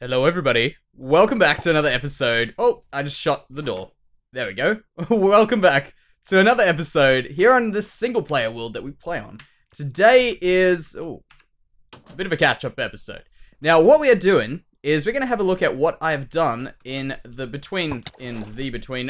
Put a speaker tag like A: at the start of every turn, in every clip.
A: Hello everybody, welcome back to another episode. Oh, I just shut the door. There we go. Welcome back to another episode here on this single player world that we play on. Today is, a bit of a catch-up episode. Now what we are doing is we're going to have a look at what I've done in the between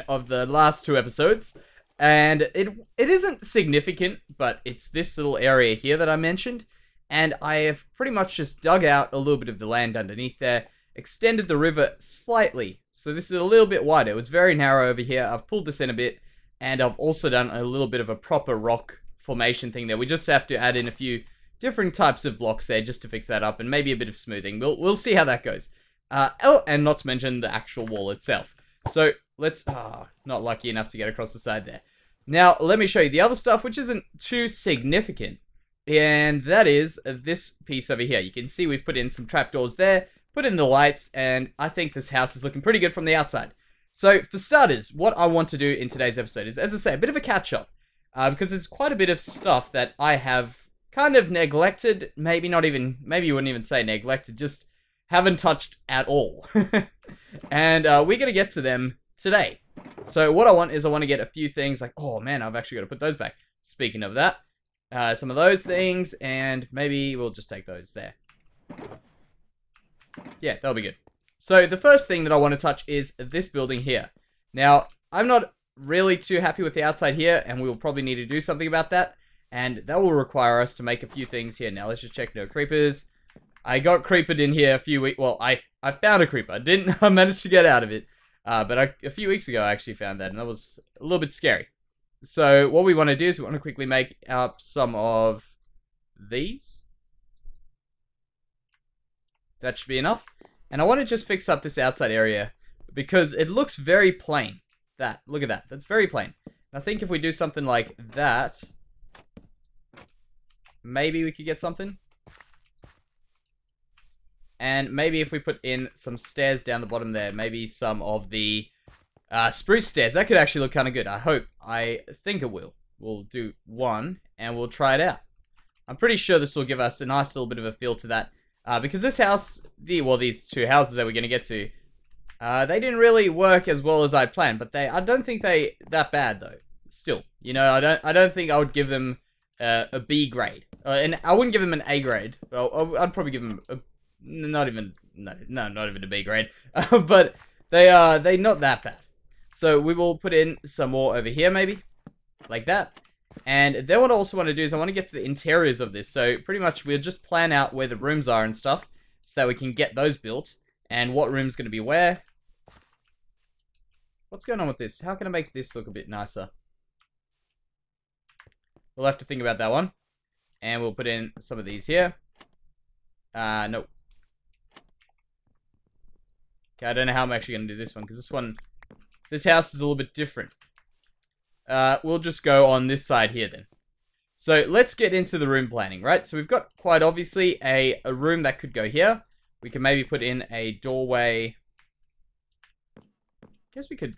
A: of the last two episodes. And it isn't significant, but it's this little area here that I mentioned. And I have pretty much just dug out a little bit of the land underneath there, extended the river slightly. So this is a little bit wider. It was very narrow over here. I've pulled this in a bit, and I've also done a little bit of a proper rock formation thing there. We just have to add in a few different types of blocks there just to fix that up, and maybe a bit of smoothing. We'll see how that goes. Oh, and not to mention the actual wall itself. So let's, not lucky enough to get across the side there. Now, let me show you the other stuff, which isn't too significant. And that is this piece over here. You can see we've put in some trapdoors there, put in the lights, and I think this house is looking pretty good from the outside. So, for starters, what I want to do in today's episode is, as I say, a bit of a catch-up. Because there's quite a bit of stuff that I have kind of neglected. Maybe you wouldn't even say neglected, just haven't touched at all. And we're going to get to them today. So, what I want to get a few things like, oh man, I've actually got to put those back. Speaking of that, some of those things, and maybe we'll just take those there. Yeah, that'll be good. So the first thing that I want to touch is this building here. Now, I'm not really too happy with the outside here, and we will probably need to do something about that. And that will require us to make a few things here. Now, let's just check no creepers. I got creepered in here a few weeks... Well, I found a creeper. I managed to get out of it. But a few weeks ago, I actually found that, and that was a little bit scary. So, what we want to do is we want to quickly make up some of these. That should be enough. And I want to just fix up this outside area because it looks very plain. Look at that. That's very plain. And I think if we do something like that, maybe we could get something. And maybe if we put in some stairs down the bottom there, maybe some of the spruce stairs. That could actually look kind of good. I think it will. We'll do one, and we'll try it out. I'm pretty sure this will give us a nice little bit of a feel to that. Because this house, these two houses that we're going to get to, they didn't really work as well as I'd planned. But I don't think that bad, though. Still, you know, I don't think I would give them a B grade. And I wouldn't give them an A grade. Well, I'd probably give them not even a B grade. But they're not that bad. So we will put in some more over here, maybe. Like that. And then what I also want to do is I want to get to the interiors of this. So pretty much we'll just plan out where the rooms are and stuff. So that we can get those built. And what room's going to be where. What's going on with this? How can I make this look a bit nicer? We'll have to think about that one. And we'll put in some of these here. Nope. Okay, I don't know how I'm actually going to do this one. Because this house is a little bit different. We'll just go on this side here then. So let's get into the room planning, right? So we've got quite obviously a room that could go here. We can maybe put in a doorway. I guess we could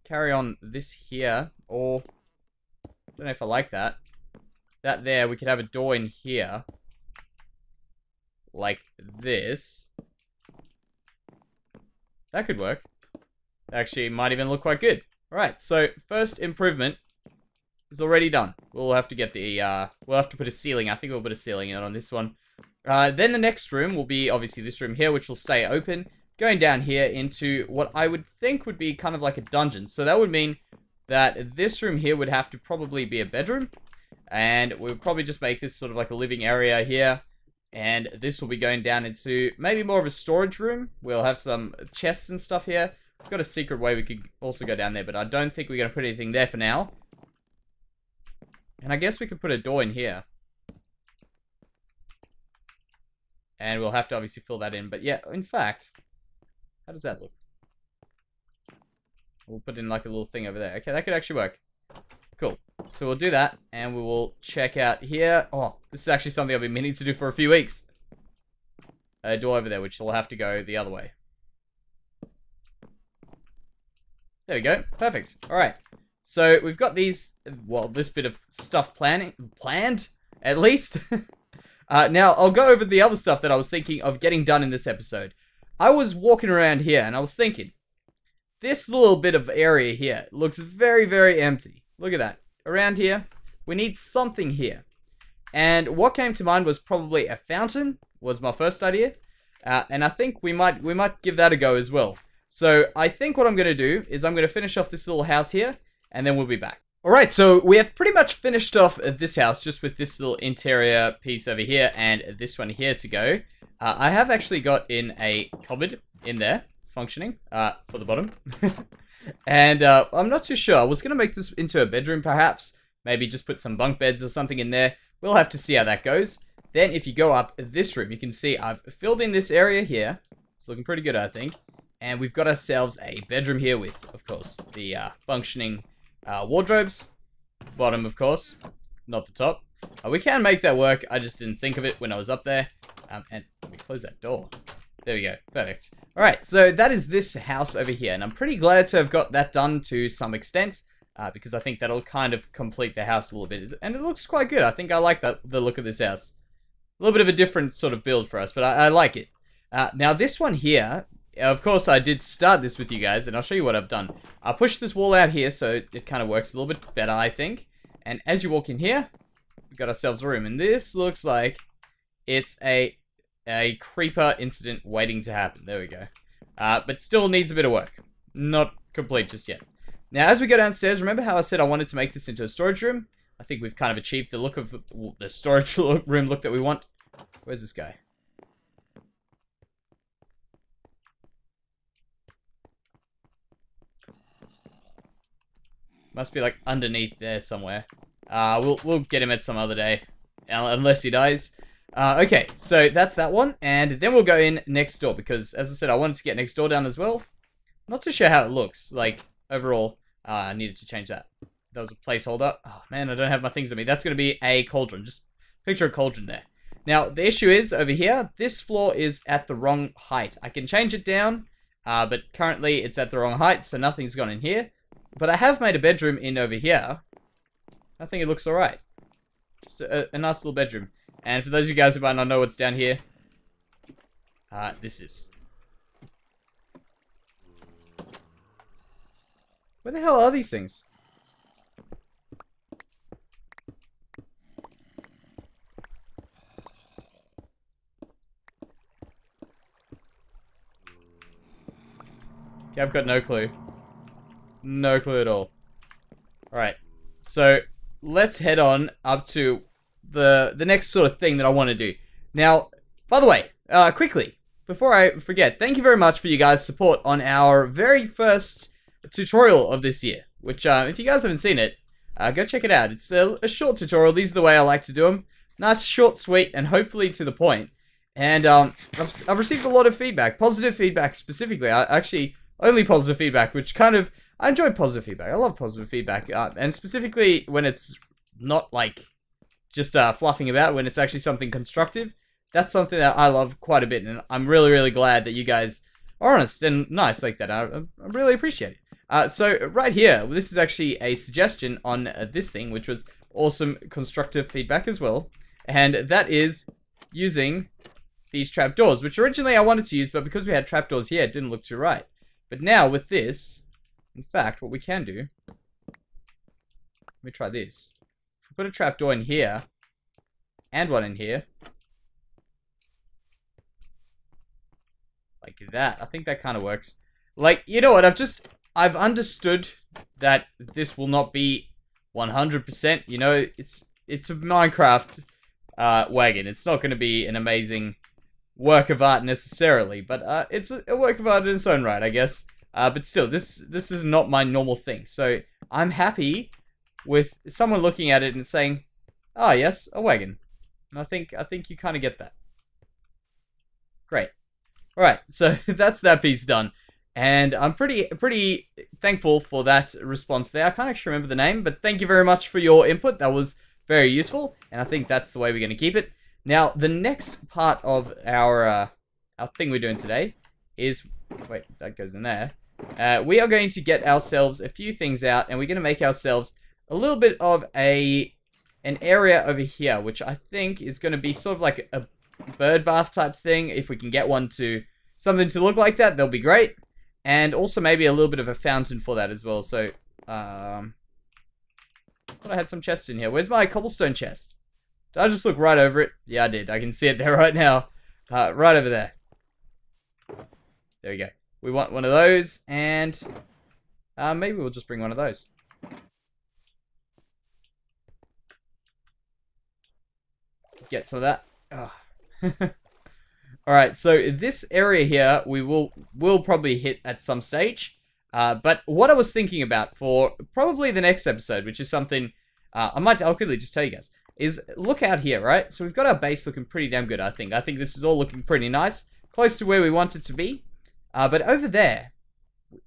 A: carry on this here. Or, I don't know if I like that. That there, we could have a door in here. Like this. That could work. Actually, might even look quite good. Alright, so first improvement is already done. We'll have to get the, we'll have to put a ceiling. I think we'll put a ceiling in on this one. Then the next room will be obviously this room here, which will stay open. Going down here into what I would think would be kind of like a dungeon. So that would mean that this room here would have to probably be a bedroom. And we'll probably just make this sort of like a living area here. And this will be going down into maybe more of a storage room. We'll have some chests and stuff here. We've got a secret way we could also go down there, but I don't think we're going to put anything there for now. And I guess we could put a door in here. And we'll have to obviously fill that in. But yeah, in fact, how does that look? We'll put in like a little thing over there. Okay, that could actually work. Cool. So we'll do that, and we will check out here. Oh, this is actually something I've been meaning to do for a few weeks. A door over there, which will have to go the other way. There we go. Perfect. Alright. So, we've got these, well, this bit of stuff planned, at least. Now, I'll go over the other stuff that I was thinking of getting done in this episode. I was walking around here and I was thinking, this little bit of area here looks very, very empty. Look at that. Around here, we need something here. And what came to mind was probably a fountain, was my first idea. And I think we might give that a go as well. So I think what I'm going to do is I'm going to finish off this little house here, and then we'll be back. Alright, so we have pretty much finished off this house just with this little interior piece over here and this one here to go. I have actually got in a cupboard in there, functioning, for the bottom. And I'm not too sure. I was going to make this into a bedroom perhaps. Maybe just put some bunk beds or something in there. We'll have to see how that goes. Then if you go up this room, you can see I've filled in this area here. It's looking pretty good, I think. And we've got ourselves a bedroom here with, of course, the functioning wardrobes. Bottom, of course, not the top. We can make that work. I just didn't think of it when I was up there. And let me close that door. There we go. Perfect. Alright, so that is this house over here. And I'm pretty glad to have got that done to some extent. Because I think that'll kind of complete the house a little bit. And it looks quite good. I think I like the look of this house. A little bit of a different sort of build for us, but I like it. Now this one here, of course I did start this with you guys, and I'll show you what I've done. I pushed this wall out here so it kind of works a little bit better, I think. And as you walk in here, we've got ourselves a room. And this looks like it's a creeper incident waiting to happen. There we go. But still needs a bit of work. Not complete just yet. Now, as we go downstairs, remember how I said I wanted to make this into a storage room? I think we've kind of achieved the look of the storage room look that we want. Where's this guy? Must be like underneath there somewhere. We'll get him at some other day, unless he dies. Okay, so that's that one, and then we'll go in next door because, as I said, I wanted to get next door down as well. Not too sure how it looks like overall. I needed to change that. That was a placeholder. Oh man, I don't have my things on me. That's going to be a cauldron. Just picture a cauldron there. Now, the issue is, over here, this floor is at the wrong height. I can change it down, but currently it's at the wrong height, so nothing's gone in here. But I have made a bedroom in over here. I think it looks alright. Just a nice little bedroom. And for those of you guys who might not know what's down here, this is. Where the hell are these things? Okay, I've got no clue. No clue at all. Alright, so let's head on up to the next sort of thing that I want to do. Now, by the way, quickly, before I forget, thank you very much for you guys' support on our very first tutorial of this year, which, if you guys haven't seen it, go check it out. It's a short tutorial. These are the way I like to do them. Nice, short, sweet, and hopefully to the point. And I've received a lot of feedback, positive feedback specifically. Actually, only positive feedback, which kind of, I enjoy positive feedback. I love positive feedback, and specifically when it's not like just fluffing about, when it's actually something constructive. That's something that I love quite a bit, and I'm really, really glad that you guys are honest and nice like that. I really appreciate it. So right here, this is actually a suggestion on this thing, which was awesome constructive feedback as well. And that is using these trapdoors, which originally I wanted to use, but because we had trapdoors here, it didn't look too right. But now with this, in fact, what we can do, let me try this. If we put a trapdoor in here, and one in here, like that, I think that kind of works. Like, you know what, I've understood that this will not be 100%, you know, it's a Minecraft wagon. It's not going to be an amazing work of art necessarily, but it's a work of art in its own right, I guess. But still, this is not my normal thing. So I'm happy with someone looking at it and saying, "Ah, yes, a wagon." And I think you kind of get that. Great. All right, so that's that piece done. And I'm pretty thankful for that response there. I can't actually remember the name, but thank you very much for your input. That was very useful, and I think that's the way we're going to keep it. Now, the next part of our thing we're doing today is... Wait, that goes in there. We are going to get ourselves a few things out, and we're going to make ourselves a little bit of an area over here, which I think is going to be sort of like a bird bath type thing, if we can get one to something to look like that, they'll be great. And also maybe a little bit of a fountain for that as well. So, I thought I had some chests in here. Where's my cobblestone chest? Did I just look right over it? Yeah, I did. I can see it there right now. Right over there. There we go. We want one of those, and maybe we'll just bring one of those. Get some of that. Oh. Alright, so this area here, we will probably hit at some stage. But what I was thinking about for probably the next episode, which is something I'll quickly just tell you guys, is look out here, right? So we've got our base looking pretty damn good, I think. I think this is all looking pretty nice. Close to where we want it to be. But over there,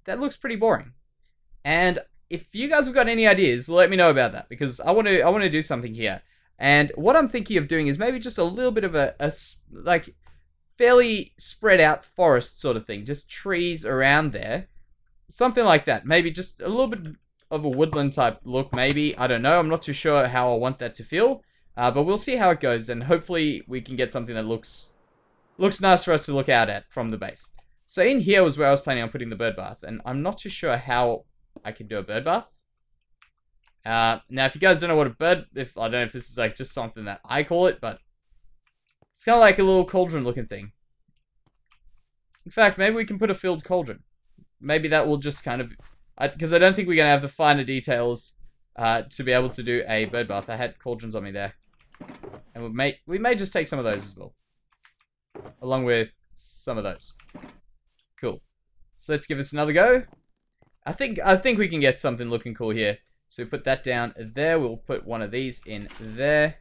A: that looks pretty boring. And if you guys have got any ideas, let me know about that, because I want to do something here. And what I'm thinking of doing is maybe just a little bit of a like fairly spread out forest sort of thing, just trees around there, something like that. Maybe just a little bit of a woodland type look, maybe. I don't know. I'm not too sure how I want that to feel, but we'll see how it goes, and hopefully we can get something that looks nice for us to look out at from the base. So in here was where I was planning on putting the bird bath, and I'm not too sure how I can do a bird bath. Now, if you guys don't know what I don't know if this is like just something that I call it, but it's kind of like a little cauldron looking thing. In fact, maybe we can put a filled cauldron. Maybe that will just kind of, because I don't think we're going to have the finer details to be able to do a bird bath. I had cauldrons on me there. And we may just take some of those as well, along with some of those. Cool. So let's give this another go. I think we can get something looking cool here. So we put that down there. We'll put one of these in there.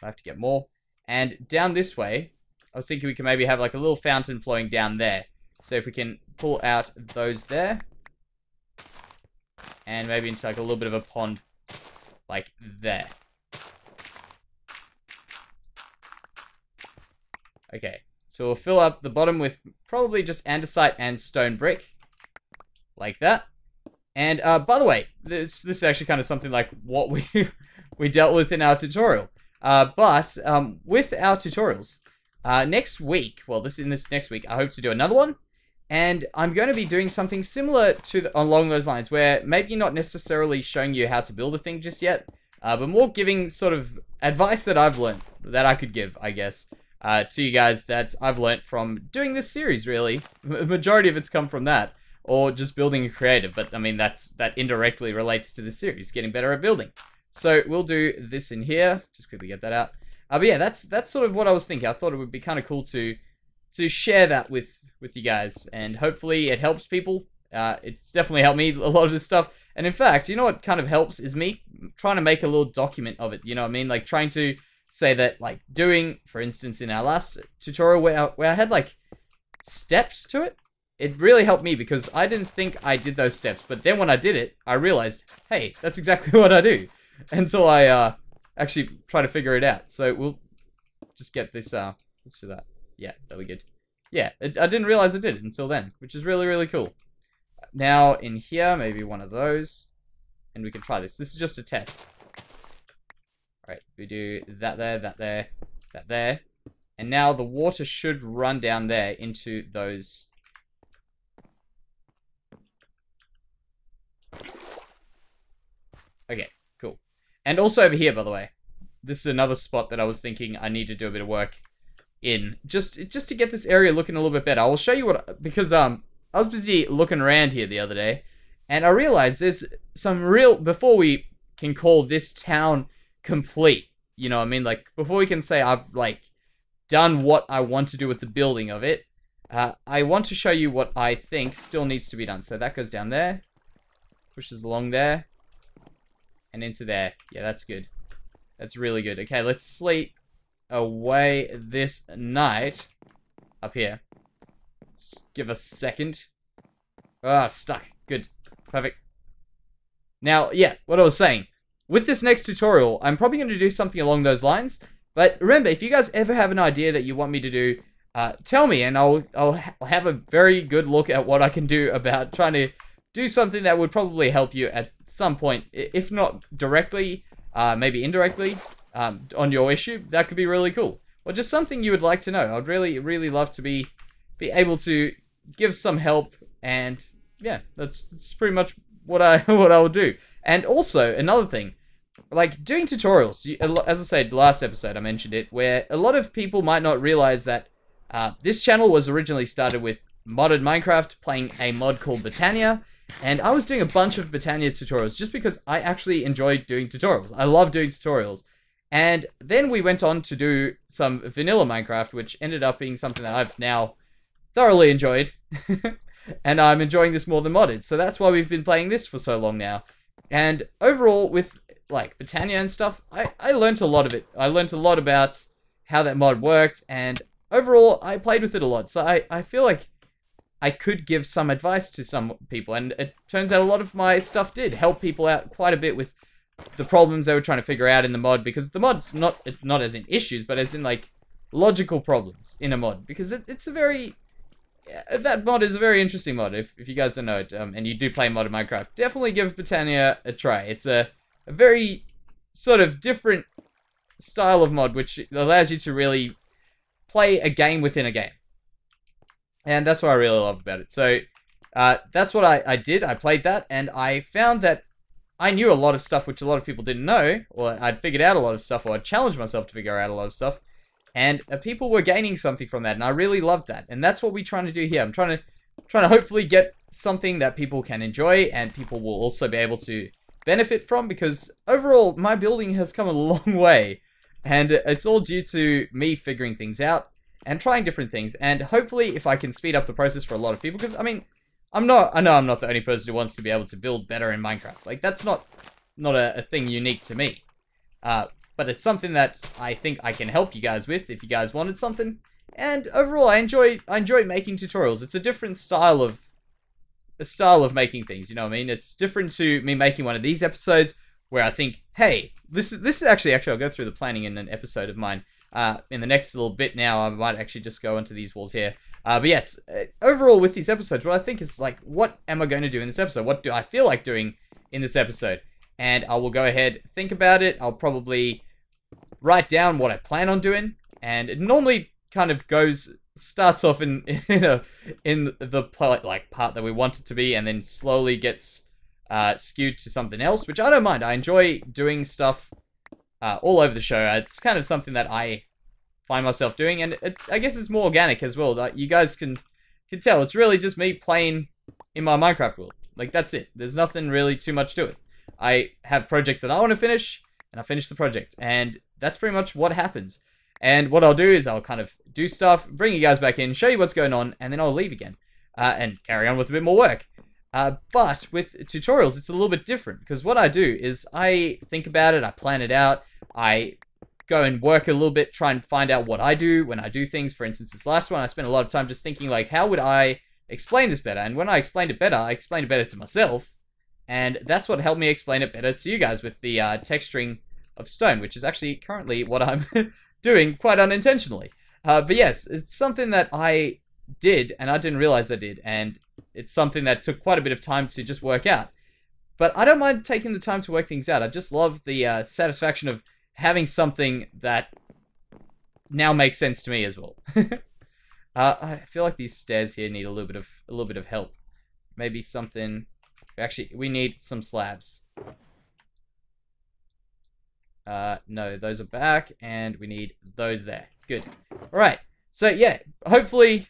A: I have to get more. And down this way, I was thinking we can maybe have like a little fountain flowing down there. So if we can pull out those there, and maybe into like a little bit of a pond, like there. Okay, so we'll fill up the bottom with probably just andesite and stone brick, like that. And by the way, this is actually kind of something like what we dealt with in our tutorial. But with our tutorials, next week, well, in this next week, I hope to do another one. And I'm going to be doing something similar to along those lines, where maybe not necessarily showing you how to build a thing just yet, but more giving sort of advice that I've learned, that I could give, I guess, to you guys that I've learned from doing this series, really. The majority of it's come from that, or just building a creative, but I mean, that indirectly relates to the series, getting better at building. So we'll do this in here, just quickly get that out. But yeah, that's sort of what I was thinking. I thought it would be kind of cool to share that with you guys, and hopefully it helps people. It's definitely helped me, a lot of this stuff. And in fact, you know what kind of helps is me trying to make a little document of it, you know what I mean? Like trying to say that, like doing, for instance, in our last tutorial where I had like steps to it, it really helped me because I didn't think I did those steps. But then when I did it, I realized, hey, that's exactly what I do. Until I actually try to figure it out. So we'll just get this, let's do that. Yeah, that'll be good. Yeah, I didn't realize I did it until then, which is really, really cool. Now, in here, maybe one of those. And we can try this. This is just a test. Alright, we do that there, that there, that there. And now the water should run down there into those. Okay, cool. And also over here, by the way. This is another spot that I was thinking I need to do a bit of work in, just to get this area looking a little bit better. I will show you what, because I was busy looking around here the other day, and I realized there's some real, before we can call this town complete, you know what I mean, like before we can say I've like done what I want to do with the building of it, I want to show you what I think still needs to be done. So that goes down there, pushes along there, and into there. Yeah, that's good. That's really good. Okay, let's sleep away this night up here. Just give us a second. Ah, stuck. Good. Perfect. Now, yeah, what I was saying. With this next tutorial, I'm probably going to do something along those lines. But remember, if you guys ever have an idea that you want me to do, tell me, and I'll have a very good look at what I can do about trying to do something that would probably help you at some point, if not directly, maybe indirectly, on your issue. That could be really cool. Or just something you would like to know. I'd really, really love to be be able to give some help, and yeah, that's pretty much what I will do. And also, another thing, like, doing tutorials, as I said last episode, I mentioned it, where a lot of people might not realize that this channel was originally started with modded Minecraft, playing a mod called Botania, and I was doing a bunch of Botania tutorials just because I actually enjoyed doing tutorials. I love doing tutorials. And then we went on to do some vanilla Minecraft, which ended up being something that I've now thoroughly enjoyed. And I'm enjoying this more than modded. So that's why we've been playing this for so long now. And overall, with like Botania and stuff, I learned a lot of it. I learned a lot about how that mod worked, and overall, I played with it a lot. So I feel like I could give some advice to some people, and it turns out a lot of my stuff did help people out quite a bit with the problems they were trying to figure out in the mod, because the mod's not as in issues, but as in like logical problems in a mod, because it's a very... that mod is a very interesting mod, if you guys don't know it, and you do play modded Minecraft, definitely give Botania a try. It's a very sort of different style of mod, which allows you to really play a game within a game. And that's what I really love about it. So, that's what I did. I played that, and I found that I knew a lot of stuff which a lot of people didn't know, or I'd figured out a lot of stuff, or I'd challenged myself to figure out a lot of stuff. And people were gaining something from that, and I really loved that. And that's what we're trying to do here. I'm trying to hopefully get something that people can enjoy, and people will also be able to benefit from, because overall, my building has come a long way. And it's all due to me figuring things out and trying different things. And hopefully, if I can speed up the process for a lot of people, because, I mean, I know I'm not the only person who wants to be able to build better in Minecraft. Like, that's not a thing unique to me. But it's something that I think I can help you guys with if you guys wanted something. And overall, I enjoy making tutorials. It's a different style of making things, you know what I mean? It's different to me making one of these episodes where I think, hey, this is actually I'll go through the planning in an episode of mine. In the next little bit now, I might actually just go onto these walls here. But yes, overall with these episodes, what I think is like, what am I going to do in this episode? What do I feel like doing in this episode? And I will go ahead, think about it. I'll probably write down what I plan on doing. And it normally kind of starts off in the part that we want it to be, and then slowly gets skewed to something else, which I don't mind. I enjoy doing stuff all over the show. It's kind of something that I find myself doing, and I guess it's more organic as well. Like, you guys can tell, it's really just me playing in my Minecraft world. Like, that's it. There's nothing really too much to it. I have projects that I want to finish, and I finish the project, and that's pretty much what happens. And what I'll do is I'll kind of do stuff, bring you guys back in, show you what's going on, and then I'll leave again and carry on with a bit more work. But with tutorials, it's a little bit different, because what I do is I think about it, I plan it out, I go and work a little bit, try and find out what I do when I do things. For instance, this last one, I spent a lot of time just thinking, like, how would I explain this better? And when I explained it better to myself, and that's what helped me explain it better to you guys with the texturing of stone, which is actually currently what I'm doing quite unintentionally. But yes, it's something that I did, and I didn't realize I did, and it's something that took quite a bit of time to just work out. But I don't mind taking the time to work things out. I just love the satisfaction of having something that now makes sense to me as well. I feel like these stairs here need a little bit of help. Maybe something. Actually, we need some slabs. No, those are back, and we need those there. Good. Alright, so yeah, hopefully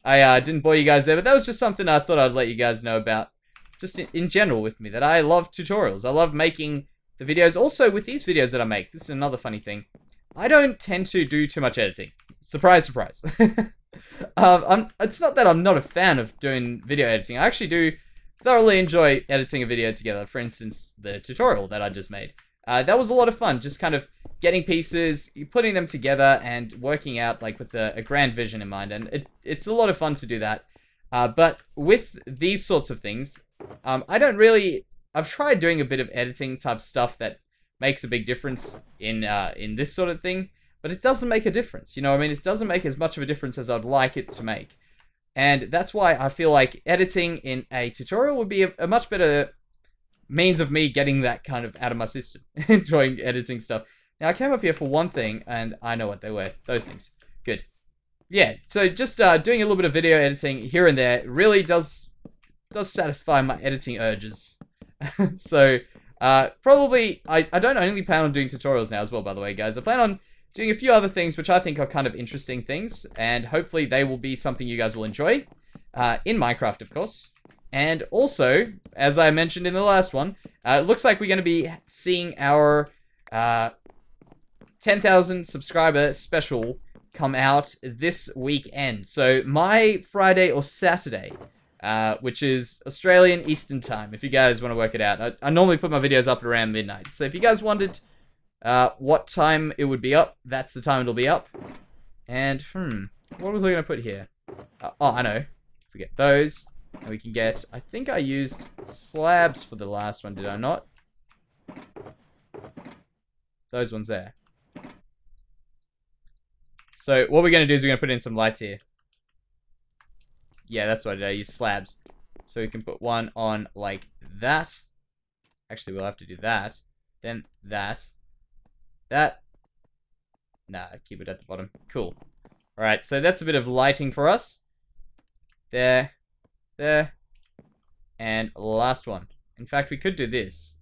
A: I didn't bore you guys there, but that was just something I thought I'd let you guys know about, just in general with me, that I love tutorials. I love making the videos. Also, with these videos that I make, this is another funny thing, I don't tend to do too much editing. Surprise, surprise. It's not that I'm not a fan of doing video editing. I actually do thoroughly enjoy editing a video together. For instance, the tutorial that I just made. That was a lot of fun, just kind of getting pieces, putting them together, and working out, like, with a grand vision in mind, and it's a lot of fun to do that. But with these sorts of things, I've tried doing a bit of editing type stuff that makes a big difference in this sort of thing, but it doesn't make a difference, you know what I mean? It doesn't make as much of a difference as I'd like it to make. And that's why I feel like editing in a tutorial would be a much better means of me getting that kind of out of my system. Enjoying editing stuff. Now, I came up here for one thing, and I know what they were. Those things. Good. yeah, so just doing a little bit of video editing here and there really does satisfy my editing urges. So probably I don't only plan on doing tutorials now as well, by the way, guys. I plan on doing a few other things which I think are kind of interesting things, and hopefully they will be something you guys will enjoy in Minecraft, of course. And also, as I mentioned in the last one, it looks like we're going to be seeing our 10,000 subscriber special come out this weekend. So my Friday or Saturday, which is Australian Eastern Time, if you guys want to work it out. I normally put my videos up around midnight. So if you guys wondered what time it would be up, that's the time it'll be up. And, what was I going to put here? Oh, I know. Forget those. And we can get, I think I used slabs for the last one, did I not? Those ones there. So what we're going to do is we're going to put in some lights here. Yeah, that's what I did. I used slabs. So we can put one on like that. Actually, we'll have to do that. Then that. That. Nah, keep it at the bottom. Cool. Alright, so that's a bit of lighting for us. There. There. And last one. In fact, we could do this.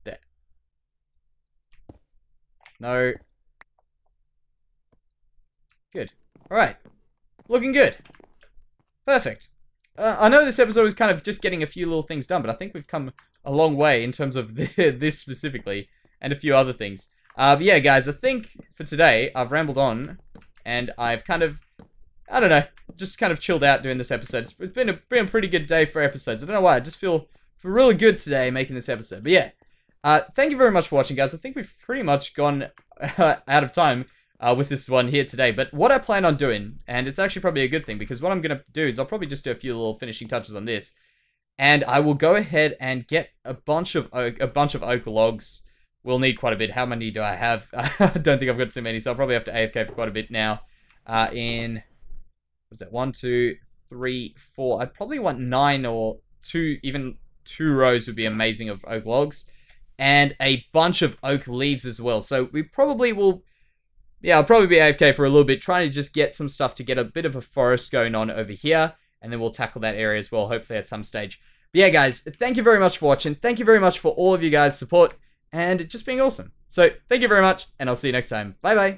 A: There. No. Good. Alright. Looking good. Perfect. I know this episode was kind of just getting a few little things done, but I think we've come a long way in terms of this specifically, and a few other things. But yeah, guys, I think for today, I've rambled on, and I've kind of, I don't know, just kind of chilled out doing this episode. It's been a pretty good day for episodes. I don't know why, I just feel really good today making this episode. But yeah, thank you very much for watching, guys. I think we've pretty much gone out of time with this one here today. But what I plan on doing, and it's actually probably a good thing, because what I'm going to do is I'll probably just do a few little finishing touches on this, and I will go ahead and get a bunch of oak logs. We'll need quite a bit. How many do I have? I don't think I've got too many, so I'll probably have to AFK for quite a bit now. What's that? 1, 2, 3, 4. I'd probably want 9 or 2, even 2 rows would be amazing of oak logs. And a bunch of oak leaves as well. So we probably will, yeah, I'll probably be AFK for a little bit, trying to just get some stuff to get a bit of a forest going on over here. And then we'll tackle that area as well, hopefully at some stage. But yeah, guys, thank you very much for watching. Thank you very much for all of you guys' support and just being awesome. So thank you very much, and I'll see you next time. Bye-bye.